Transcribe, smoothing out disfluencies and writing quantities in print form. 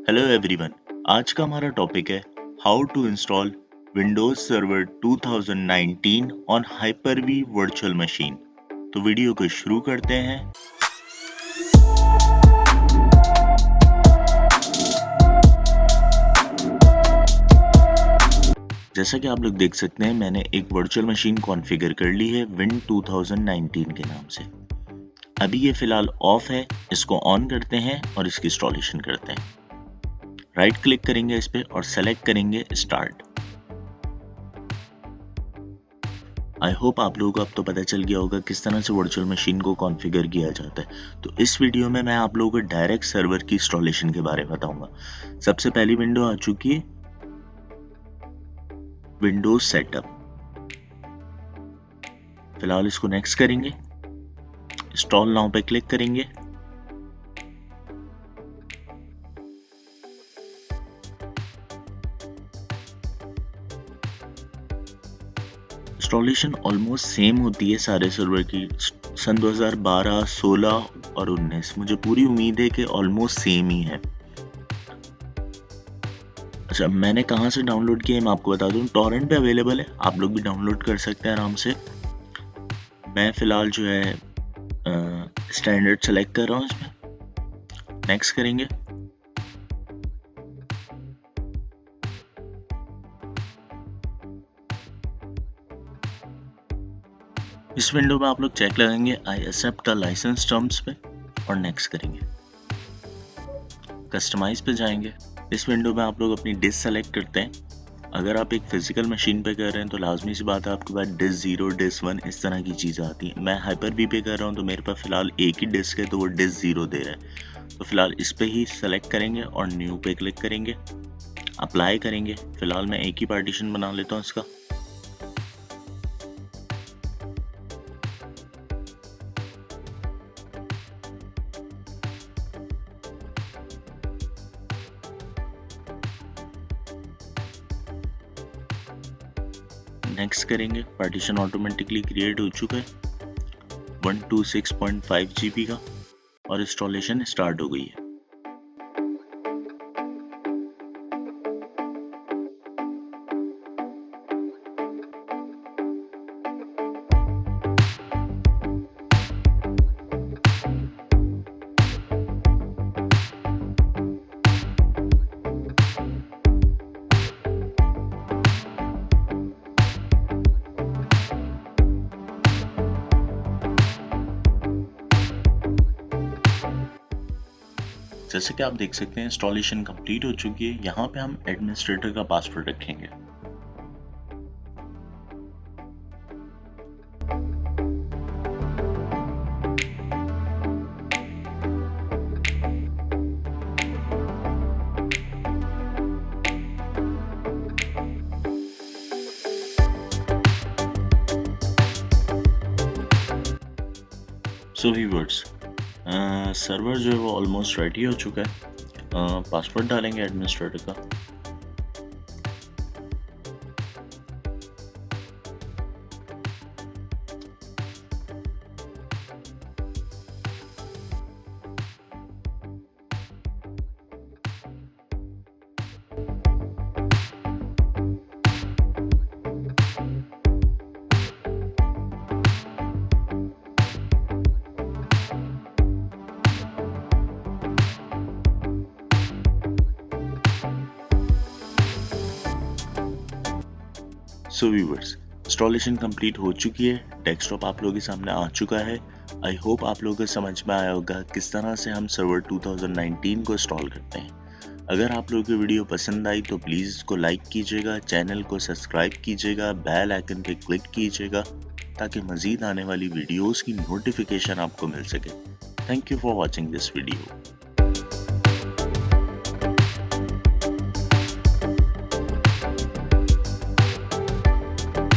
Hello everyone. आज का हमारा टॉपिक है how to install Windows server 2019 on Hyper V virtual machine. तो वीडियो को शुरू करते हैं। जैसा कि आप लोग देख सकते हैं, मैंने एक वर्चुअल मशीन कॉन्फ़िगर कर ली है विन 2019 के नाम से। अभी ये फिलहाल ऑफ है, इसको ऑन करते हैं और इसकी इंस्टॉलेशन करते हैं। राइट क्लिक करेंगे इस पे और सेलेक्ट करेंगे स्टार्ट। आई होप आप लोगों को अब तो पता चल गया होगा किस तरह से वर्चुअल मशीन को कॉन्फ़िगर किया जाता है। तो इस वीडियो में मैं आप लोगों को डायरेक्ट सर्वर की इंस्टॉलेशन के बारे में बताऊंगा। सबसे पहली विंडो आ चुकी है विंडोज सेटअप। फिलहाल इसको नेक्स्ट करेंगे, इंस्टॉल नाउ पे क्लिक करेंगे। इंस्टॉलेशन ऑलमोस्ट सेम होती है सारे सर्वर की, सन 2012, 16 और 19। मुझे पूरी उम्मीद है कि ऑलमोस्ट सेम ही है। अच्छा, मैंने कहाँ से डाउनलोड किया है मैं आपको बता दूं। टॉरेंट पे अवेलेबल है, आप लोग भी डाउनलोड कर सकते हैं आराम से। मैं फिलहाल जो है स्टैंडर्ड सेलेक्ट कर रहा हूँ इसमें। नेक्स्ट करेंगे। इस विंडो में आप लोग चेक लगाएंगे I accept the licence terms पे और नेक्स्ट करेंगे। कस्टमाइज पे जाएंगे। इस विंडो में आप लोग अपनी डिस्क सेलेक्ट करते हैं। अगर आप एक फिजिकल मशीन पे कर रहे हैं तो लाजमी सी बात है आपके पास डिस्क 0, डिस्क 1 इस तरह की चीज़ें आती हैं। मैं हाइपर-वी पे कर रहा हूँ तो मेरे पास फिलहाल एक ही डिस्क है, तो वो डिस्क 0 दे रहा है। तो फिलहाल इस पे ही सेलेक्ट करेंगे और न्यू पे क्लिक करेंगे, अप्लाई करेंगे। फिलहाल मैं एक ही पार्टीशन बना लेता हूँ इसका। नेक्स्ट करेंगे। पार्टीशन ऑटोमेटिकली क्रिएट हो चुका है 126.5 GB का और इंस्टॉलेशन स्टार्ट हो गई है। जैसे कि आप देख सकते हैं इंस्टॉलेशन कंप्लीट हो चुकी है। यहाँ पे हम एडमिनिस्ट्रेटर का पासवर्ड रखेंगे। सो व्यूअर्स, सर्वर जो है वो ऑलमोस्ट रेडी हो चुका है। पासवर्ड डालेंगे एडमिनिस्ट्रेटर का। सो व्यूअर्स, इंस्टॉलेशन कंप्लीट हो चुकी है। डेस्कटॉप आप लोगों के सामने आ चुका है। आई होप आप लोगों को समझ में आया होगा किस तरह से हम सर्वर 2019 को इंस्टॉल करते हैं। अगर आप लोगों को वीडियो पसंद आई तो प्लीज़ इसको लाइक कीजिएगा, चैनल को सब्सक्राइब कीजिएगा, बेल आइकन पे क्लिक कीजिएगा ताकि मज़ीद आने वाली वीडियोज़ की नोटिफिकेशन आपको मिल सके। Thank you for watching this video.